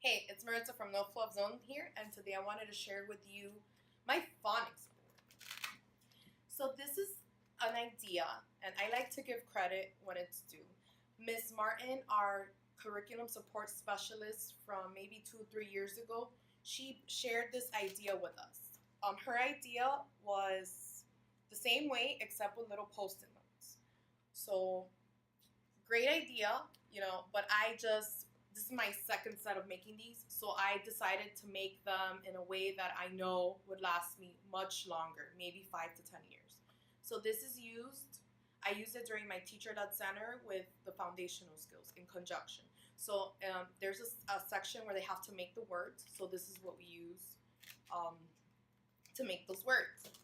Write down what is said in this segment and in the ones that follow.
Hey, it's Maritza from No Fluff Zone here, and today I wanted to share with you my phonics board. So this is an idea, and I like to give credit when it's due. Miss Martin, our curriculum support specialist from maybe 2 or 3 years ago, she shared this idea with us. Her idea was the same way except with little post-it notes. So great idea, but this is my second set of making these, so I decided to make them in a way that I know would last me much longer, maybe 5 to 10 years. So I use it during my Teacher Led Center with the foundational skills in conjunction. So there's a section where they have to make the words, so this is what we use to make those words.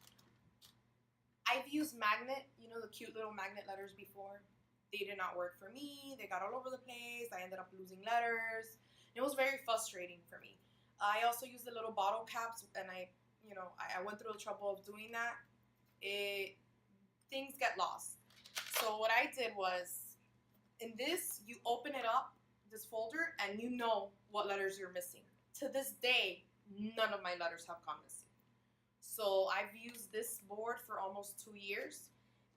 I've used magnet, the cute little magnet letters before. They did not work for me. They got all over the place. I ended up losing letters. It was very frustrating for me. I also used the little bottle caps, and I went through the trouble of doing that. Things get lost. So what I did was, in this, you open it up, this folder, and you know what letters you're missing. To this day, none of my letters have gone missing. So I've used this board for almost 2 years,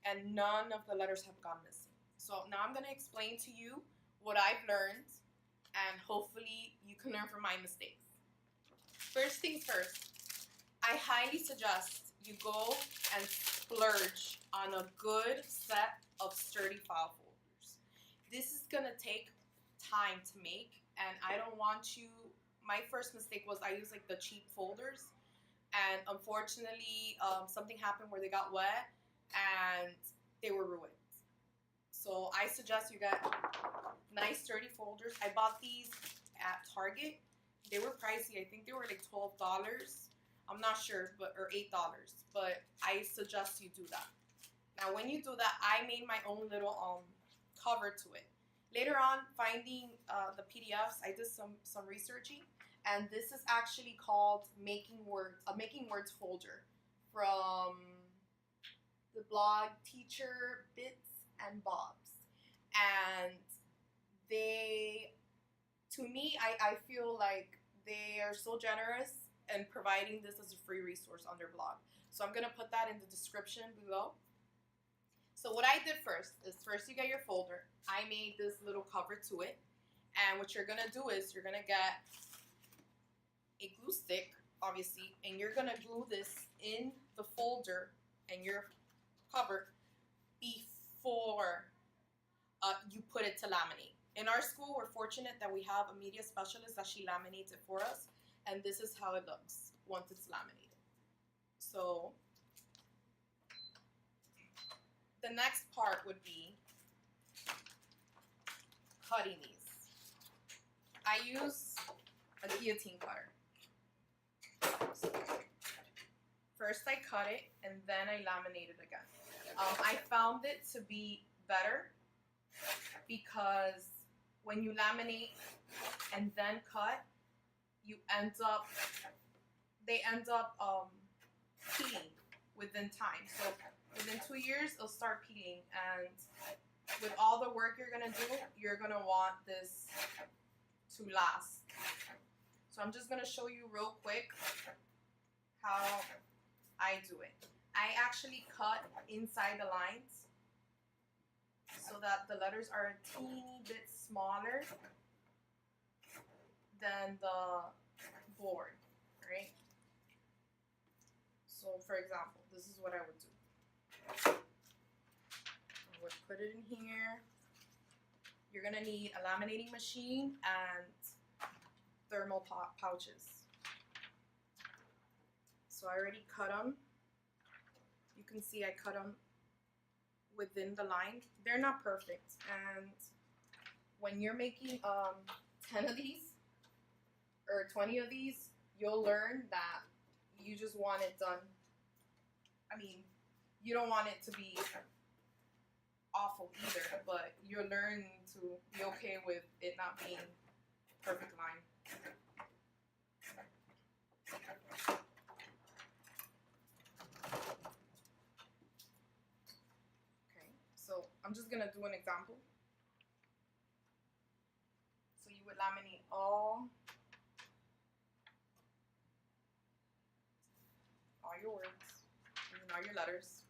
and none of the letters have gone missing. So now I'm going to explain to you what I've learned, and hopefully you can learn from my mistakes. First things first, I highly suggest you go and splurge on a good set of sturdy file folders. This is going to take time to make, and I don't want you, my first mistake was I used like the cheap folders, and unfortunately something happened where they got wet and they were ruined. So I suggest you get nice sturdy folders. I bought these at Target. They were pricey. I think they were like $12. I'm not sure, or $8. But I suggest you do that. Now, when you do that, I made my own little cover to it. Later on, finding the PDFs, I did some researching, and this is actually called Making Words folder from the blog Teacher Bits and Bobs. And to me, I feel like they are so generous in providing this as a free resource on their blog. So I'm going to put that in the description below. So what I did first is you get your folder. I made this little cover to it. And what you're going to do is you're going to get a glue stick, obviously, and you're going to glue this in the folder and your cover before you put it to laminate. In our school, we're fortunate that we have a media specialist that she laminates it for us, and this is how it looks once it's laminated. So the next part would be cutting these. I use a guillotine cutter. So first I cut it, and then I laminate it again. I found it to be better because when you laminate and then cut, they end up peeling within time. So within 2 years, it'll start peeling, and with all the work you're gonna do, you're gonna want this to last. So I'm just gonna show you real quick how I do it. I actually cut inside the lines so that the letters are a teeny bit smaller than the board, right? So for example, this is what I would do. I would put it in here. You're gonna need a laminating machine and thermal pouches. So I already cut them. You can see I cut them within the line. They're not perfect, and when you're making 10 of these or 20 of these, you'll learn that you just want it done. I mean, you don't want it to be awful either, but you're learning to be okay with it not being a perfect line. So I'm just going to do an example. So you would laminate all your letters.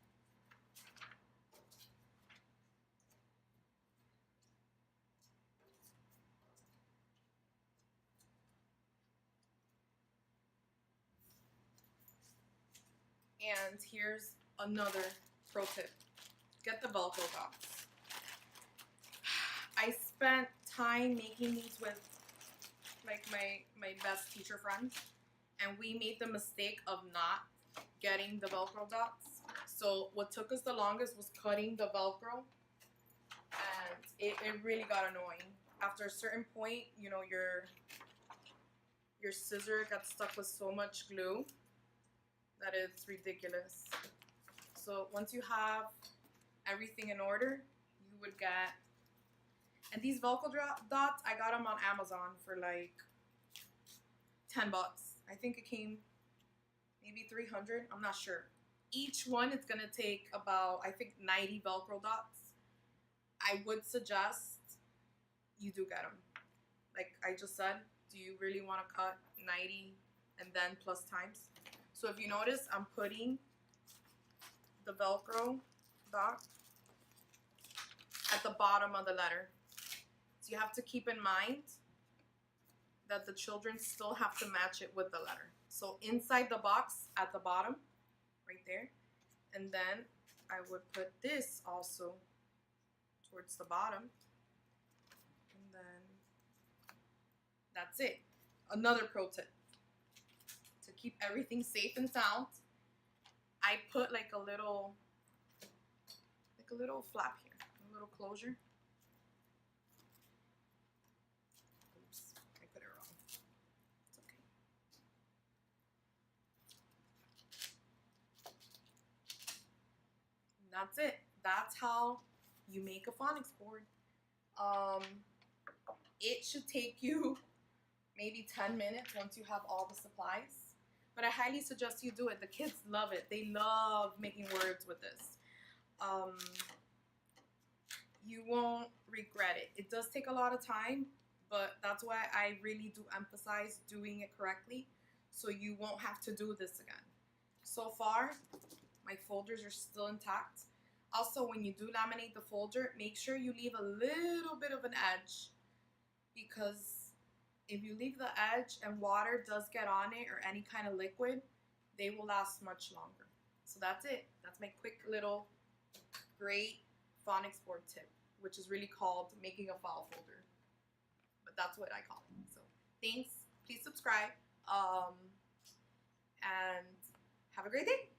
And here's another pro tip. Get the Velcro Dots. I spent time making these with like my best teacher friends, and we made the mistake of not getting the Velcro Dots. So what took us the longest was cutting the Velcro, and it really got annoying. After a certain point, you know, your scissor got stuck with so much glue that it's ridiculous. So once you have everything in order, you would get, and these Velcro Dots, I got them on Amazon for like $10. I think it came maybe 300, I'm not sure. Each one is gonna take about, I think, 90 Velcro Dots. I would suggest you do get them. Like I just said, do you really want to cut 90 and then plus times? So if you notice, I'm putting the Velcro dot at the bottom of the letter. So you have to keep in mind that the children still have to match it with the letter. So inside the box at the bottom, right there. And then I would put this also towards the bottom. And then that's it. Another pro tip. To keep everything safe and sound, I put like a little flap here, a little closure. Oops, I put it wrong. It's okay. And that's it. That's how you make a phonics board. It should take you maybe 10 minutes once you have all the supplies. But I highly suggest you do it. The kids love it. They love making words with this. You won't regret it. It does take a lot of time, but that's why I really do emphasize doing it correctly, so you won't have to do this again. So far, my folders are still intact. Also, when you do laminate the folder, make sure you leave a little bit of an edge, because if you leave the edge and water does get on it or any kind of liquid, they will last much longer. So that's it. That's my quick little great phonics board tip, which is really called making a file folder. But that's what I call it. So thanks. Please subscribe. And have a great day.